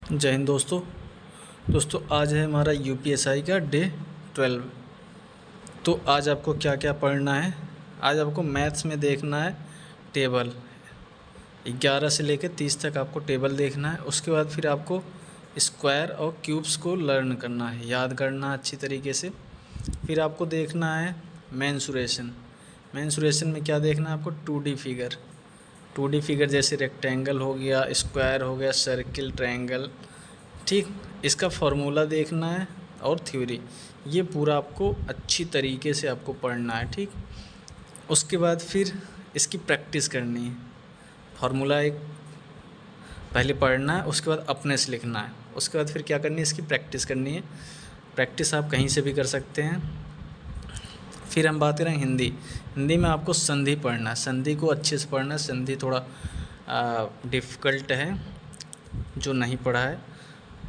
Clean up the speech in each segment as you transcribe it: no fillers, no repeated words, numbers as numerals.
जय हिंद दोस्तों आज है हमारा यूपीएसआई का डे 12। तो आज आपको क्या क्या पढ़ना है। आज आपको मैथ्स में देखना है टेबल 11 से लेकर 30 तक आपको टेबल देखना है। उसके बाद फिर आपको स्क्वायर और क्यूब्स को लर्न करना है, याद करना अच्छी तरीके से। फिर आपको देखना है मेंसुरेशन में क्या देखना है आपको 2D फिगर जैसे रेक्टेंगल हो गया, स्क्वायर हो गया, सर्किल, ट्रायंगल, ठीक। इसका फार्मूला देखना है और थ्योरी, ये पूरा आपको अच्छी तरीके से आपको पढ़ना है, ठीक। उसके बाद फिर इसकी प्रैक्टिस करनी है। फार्मूला एक पहले पढ़ना है, उसके बाद अपने से लिखना है। उसके बाद फिर क्या करनी है, इसकी प्रैक्टिस करनी है। प्रैक्टिस आप कहीं से भी कर सकते हैं। फिर हम बात करें हिंदी में आपको संधि पढ़ना है। संधि को अच्छे से पढ़ना है। संधि थोड़ा डिफ़िकल्ट है, जो नहीं पढ़ा है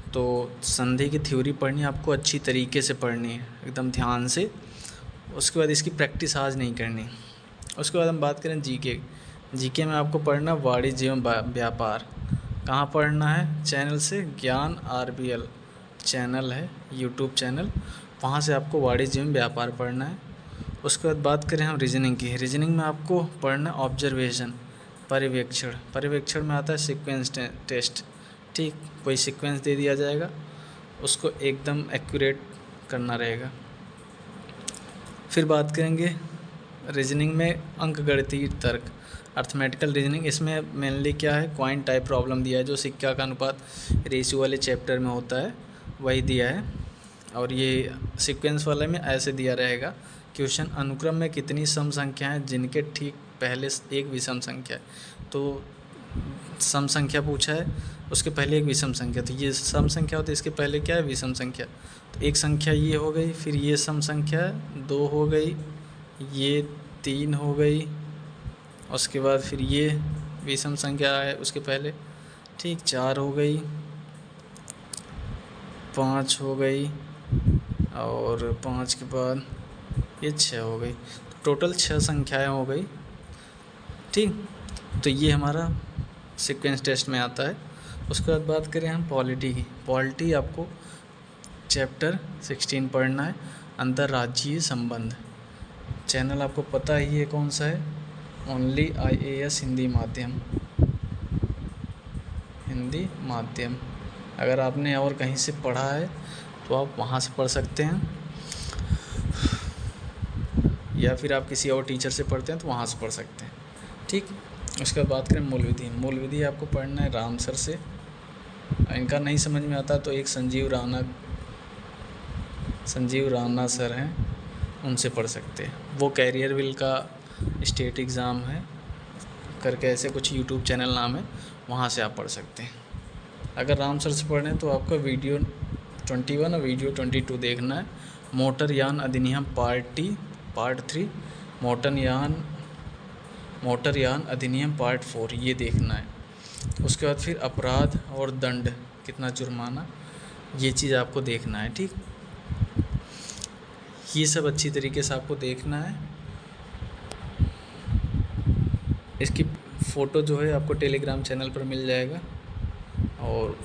तो संधि की थ्योरी पढ़नी है आपको, अच्छी तरीके से पढ़नी है एकदम ध्यान से। उसके बाद इसकी प्रैक्टिस आज नहीं करनी। उसके बाद हम बात करें जीके में आपको पढ़ना वाणिज्य एवं व्यापार। कहाँ पढ़ना है, चैनल से ज्ञान RBL चैनल है, यूट्यूब चैनल, वहाँ से आपको वाणिज्य एवं व्यापार पढ़ना है। उसके बाद बात करें हम रीजनिंग की। रीजनिंग में आपको पढ़ना ऑब्जर्वेशन, पर्यवेक्षण में आता है सीक्वेंस टेस्ट, ठीक। कोई सीक्वेंस दे दिया जाएगा, उसको एकदम एक्यूरेट करना रहेगा। फिर बात करेंगे रीजनिंग में अंकगणितीय तर्क, अर्थमेटिकल रीजनिंग। इसमें मेनली क्या है, कॉइन टाइप प्रॉब्लम दिया है, जो सिक्का का अनुपात रेशियो वाले चैप्टर में होता है वही दिया है। और ये सीक्वेंस वाले में ऐसे दिया रहेगा क्वेश्चन, अनुक्रम में कितनी सम संख्या हैं जिनके ठीक पहले एक विषम संख्या है। तो सम संख्या पूछा है, उसके पहले एक विषम संख्या, तो ये सम संख्या होती है, इसके पहले क्या है, विषम संख्या। तो एक संख्या ये हो गई, फिर ये सम संख्या 2 हो गई, ये 3 हो गई, उसके बाद फिर ये विषम संख्या है उसके पहले, ठीक, 4 हो गई, 5 हो गई, और 5 के बाद ये 6 हो गई। तो टोटल 6 संख्याएँ हो गई, ठीक। तो ये हमारा सीक्वेंस टेस्ट में आता है। उसके बाद बात करें हम पॉलिटी की। पॉलिटी आपको चैप्टर 16 पढ़ना है, अंतर्राज्यीय संबंध। चैनल आपको पता ही है कौन सा है, ओनली IAS हिंदी माध्यम। अगर आपने और कहीं से पढ़ा है तो आप वहाँ से पढ़ सकते हैं, या फिर आप किसी और टीचर से पढ़ते हैं तो वहाँ से पढ़ सकते हैं, ठीक। उसके बाद बात करें मूल विधि आपको पढ़ना है राम सर से। इनका नहीं समझ में आता तो एक संजीव राणा सर हैं, उनसे पढ़ सकते हैं। वो कैरियर विल का स्टेट एग्ज़ाम है करके ऐसे कुछ यूट्यूब चैनल नाम है, वहाँ से आप पढ़ सकते हैं। अगर राम सर से पढ़ें तो आपका वीडियो 21 और वीडियो 22 देखना है। मोटरयान अधिनियम पार्ट 3, मोटरयान अधिनियम पार्ट 4, ये देखना है। उसके बाद फिर अपराध और दंड, कितना जुर्माना, ये चीज़ आपको देखना है, ठीक। ये सब अच्छी तरीके से आपको देखना है। इसकी फ़ोटो जो है आपको टेलीग्राम चैनल पर मिल जाएगा, और